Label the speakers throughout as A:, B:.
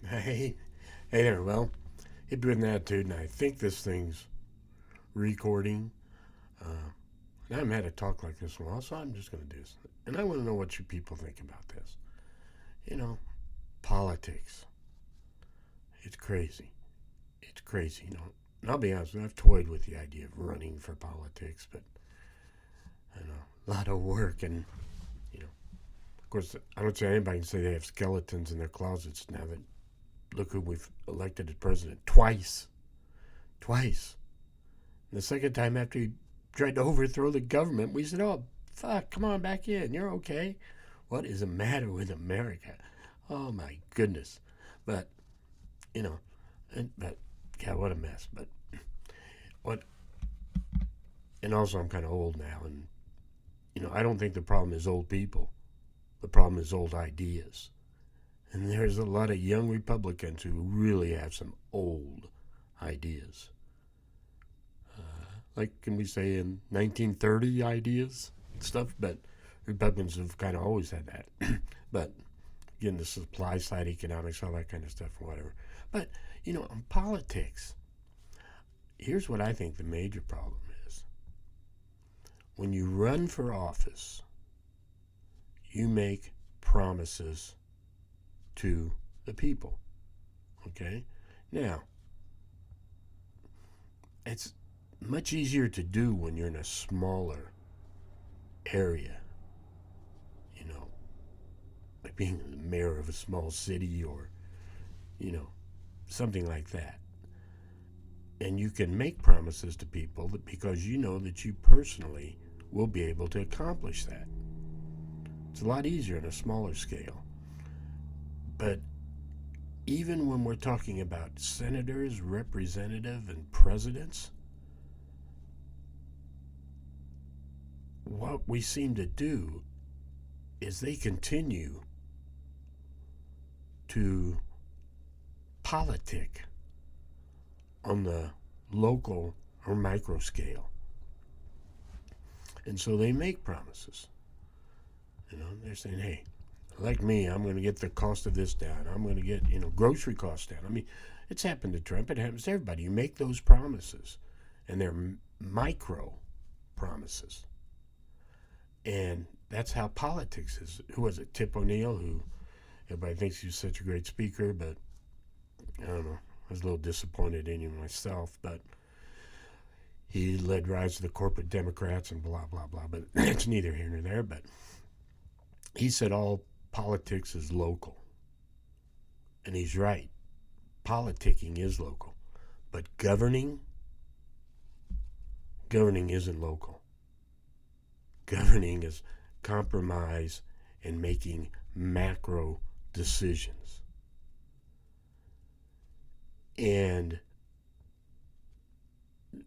A: Hey, hey there. Well, hit me with an attitude, and I think this thing's recording. Uh, and I haven't had a talk like this in a while, so I'm just going to do this. And I want to know what you people think about this. You know, politics. It's crazy. It's crazy. And I'll be honest, I've toyed with the idea of running for politics, but I know a lot of work, and of course, I don't see anybody can say they have skeletons in their closets now that look who we've elected as president twice. Twice. And the second time after he tried to overthrow the government, we said, "Oh, fuck, come on back in. You're okay." What is the matter with America? Oh my goodness. But you know, but God, what a mess. But what? And also, I'm kind of old now, and I don't think the problem is old people. The problem is old ideas. And there's a lot of young Republicans who really have some old ideas. Like, can we say in 1930 ideas and stuff? But Republicans have kind of always had that. But again, the supply side economics, all that kind of stuff, or whatever. But, in politics, here's what I think the major problem is. When you run for office, you make promises to the people. Okay? Now, it's much easier to do when you're in a smaller area. You know, like being the mayor of a small city or, you know, something like that. And you can make promises to people because you know that you personally will be able to accomplish that. It's a lot easier on a smaller scale. But even when we're talking about senators, representatives, and presidents, what we seem to do is they continue to politic on the local or micro scale. And so they make promises. They're saying, hey, like me, I'm going to get the cost of this down. I'm going to get, grocery costs down. I mean, it's happened to Trump. It happens to everybody. You make those promises, and they're micro promises. And that's how politics is. Who was it? Tip O'Neill, who everybody thinks he's such a great speaker, but I don't know. I was a little disappointed in him myself, but he led rise to the corporate Democrats and blah, blah, blah. But it's neither here nor there. But he said all politics is local. And he's right. Politicking is local. But governing isn't local. Governing is compromise and making macro decisions. And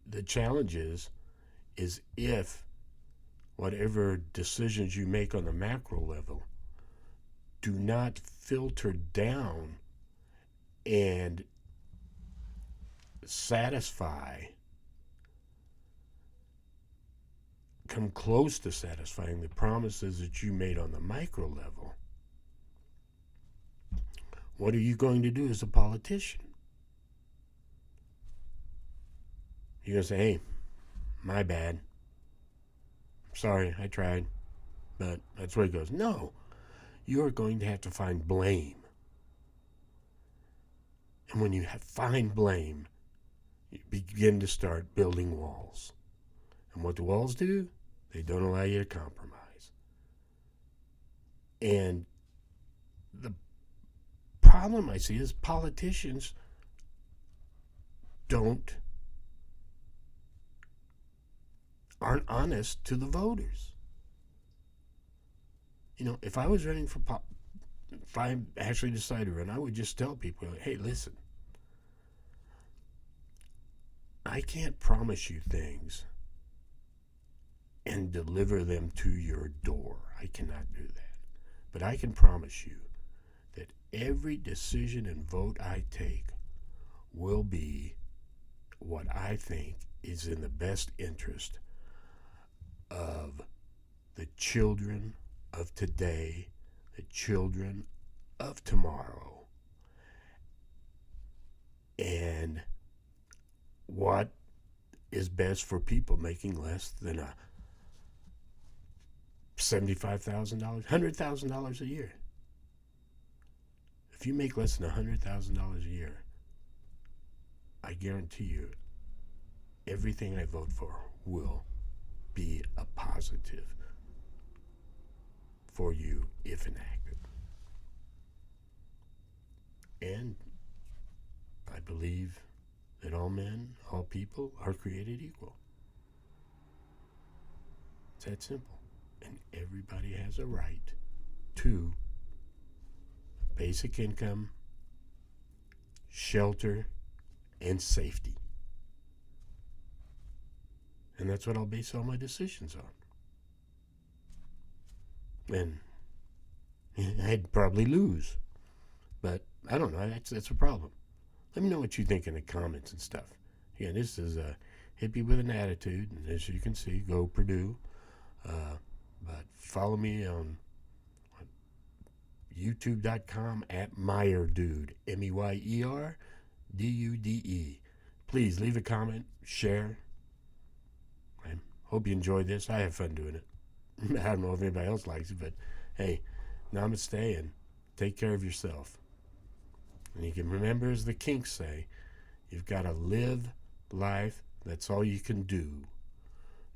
A: the challenge is if whatever decisions you make on the macro level do not filter down and satisfy, come close to satisfying the promises that you made on the micro level, what are you going to do as a politician? You're going to say, hey, my bad. Sorry, I tried. But that's where it goes. No, you're going to have to find blame. And when you find blame, you begin to start building walls. And what do walls do? They don't allow you to compromise. And the problem I see is politicians aren't honest to the voters. If I was running for if I actually decided to run, I would just tell people, hey, listen, I can't promise you things and deliver them to your door. I cannot do that. But I can promise you that every decision and vote I take will be what I think is in the best interest of the children of today, the children of tomorrow, and what is best for people making less than a $75,000, $100,000 a year. If you make less than $100,000 a year, I guarantee you everything I vote for will be a positive for you if enacted. And I believe that all men, all people are created equal. It's that simple. And everybody has a right to basic income, shelter, and safety. And that's what I'll base all my decisions on. And I'd probably lose. But I don't know. That's a problem. Let me know what you think in the comments and stuff. Again, this is a hippie with an attitude. And as you can see, go Purdue. But follow me on youtube.com at MeyerDude, MEYERDUDE. Please leave a comment, share. I hope you enjoyed this. I have fun doing it. I don't know if anybody else likes it, but hey, namaste and take care of yourself. And you can remember, as the Kinks say, you've got to live life. That's all you can do.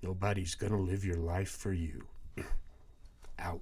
A: Nobody's going to live your life for you. Out.